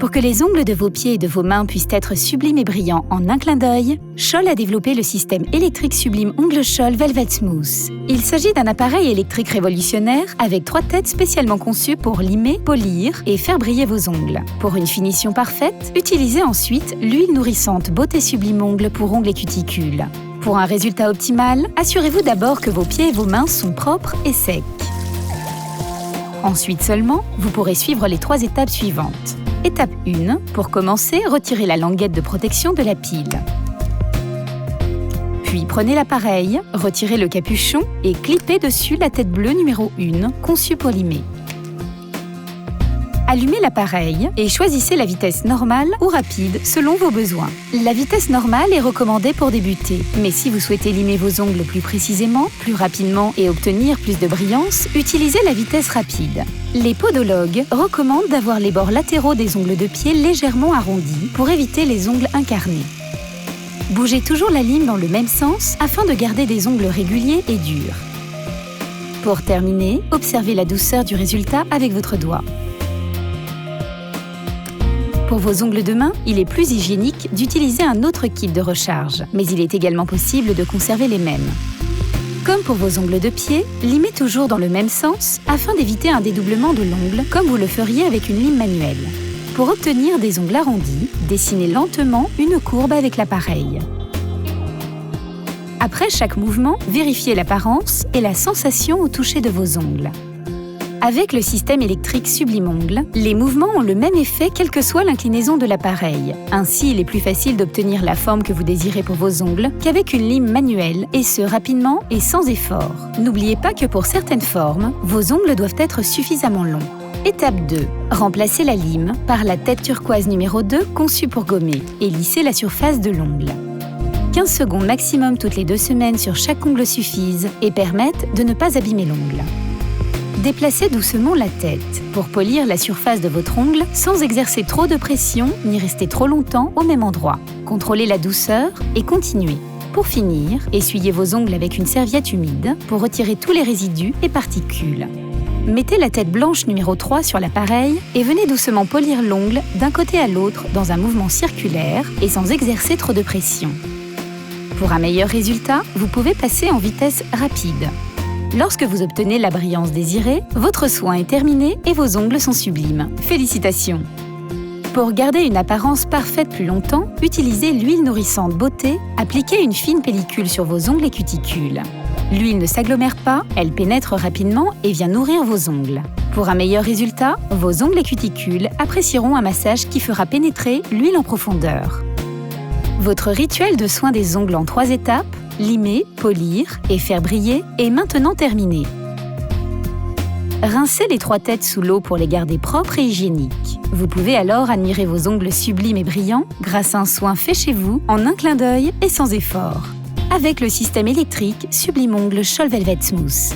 Pour que les ongles de vos pieds et de vos mains puissent être sublimes et brillants en un clin d'œil, Scholl a développé le système électrique sublime Ongle Scholl Velvet Smooth. Il s'agit d'un appareil électrique révolutionnaire avec 3 têtes spécialement conçues pour limer, polir et faire briller vos ongles. Pour une finition parfaite, utilisez ensuite l'huile nourrissante Beauté Sublime Ongles pour ongles et cuticules. Pour un résultat optimal, assurez-vous d'abord que vos pieds et vos mains sont propres et secs. Ensuite seulement, vous pourrez suivre les 3 étapes suivantes. Étape 1. Pour commencer, retirez la languette de protection de la pile. Puis prenez l'appareil, retirez le capuchon et clippez dessus la tête bleue numéro 1, conçue pour limer. Allumez l'appareil et choisissez la vitesse normale ou rapide selon vos besoins. La vitesse normale est recommandée pour débuter, mais si vous souhaitez limer vos ongles plus précisément, plus rapidement et obtenir plus de brillance, utilisez la vitesse rapide. Les podologues recommandent d'avoir les bords latéraux des ongles de pied légèrement arrondis pour éviter les ongles incarnés. Bougez toujours la lime dans le même sens afin de garder des ongles réguliers et durs. Pour terminer, observez la douceur du résultat avec votre doigt. Pour vos ongles de main, il est plus hygiénique d'utiliser un autre kit de recharge, mais il est également possible de conserver les mêmes. Comme pour vos ongles de pied, limez toujours dans le même sens afin d'éviter un dédoublement de l'ongle comme vous le feriez avec une lime manuelle. Pour obtenir des ongles arrondis, dessinez lentement une courbe avec l'appareil. Après chaque mouvement, vérifiez l'apparence et la sensation au toucher de vos ongles. Avec le système électrique Sublime Ongles, les mouvements ont le même effet quelle que soit l'inclinaison de l'appareil. Ainsi, il est plus facile d'obtenir la forme que vous désirez pour vos ongles qu'avec une lime manuelle, et ce rapidement et sans effort. N'oubliez pas que pour certaines formes, vos ongles doivent être suffisamment longs. Étape 2. Remplacez la lime par la tête turquoise numéro 2 conçue pour gommer et lissez la surface de l'ongle. 15 secondes maximum toutes les 2 semaines sur chaque ongle suffisent et permettent de ne pas abîmer l'ongle. Déplacez doucement la tête pour polir la surface de votre ongle sans exercer trop de pression ni rester trop longtemps au même endroit. Contrôlez la douceur et continuez. Pour finir, essuyez vos ongles avec une serviette humide pour retirer tous les résidus et particules. Mettez la tête blanche numéro 3 sur l'appareil et venez doucement polir l'ongle d'un côté à l'autre dans un mouvement circulaire et sans exercer trop de pression. Pour un meilleur résultat, vous pouvez passer en vitesse rapide. Lorsque vous obtenez la brillance désirée, votre soin est terminé et vos ongles sont sublimes. Félicitations! Pour garder une apparence parfaite plus longtemps, utilisez l'huile nourrissante Beauté, appliquez une fine pellicule sur vos ongles et cuticules. L'huile ne s'agglomère pas, elle pénètre rapidement et vient nourrir vos ongles. Pour un meilleur résultat, vos ongles et cuticules apprécieront un massage qui fera pénétrer l'huile en profondeur. Votre rituel de soin des ongles en 3 étapes, limer, polir et faire briller, est maintenant terminé. Rincez les 3 têtes sous l'eau pour les garder propres et hygiéniques. Vous pouvez alors admirer vos ongles sublimes et brillants grâce à un soin fait chez vous en un clin d'œil et sans effort. Avec le système électrique Sublime Ongles Scholl Velvet Smooth.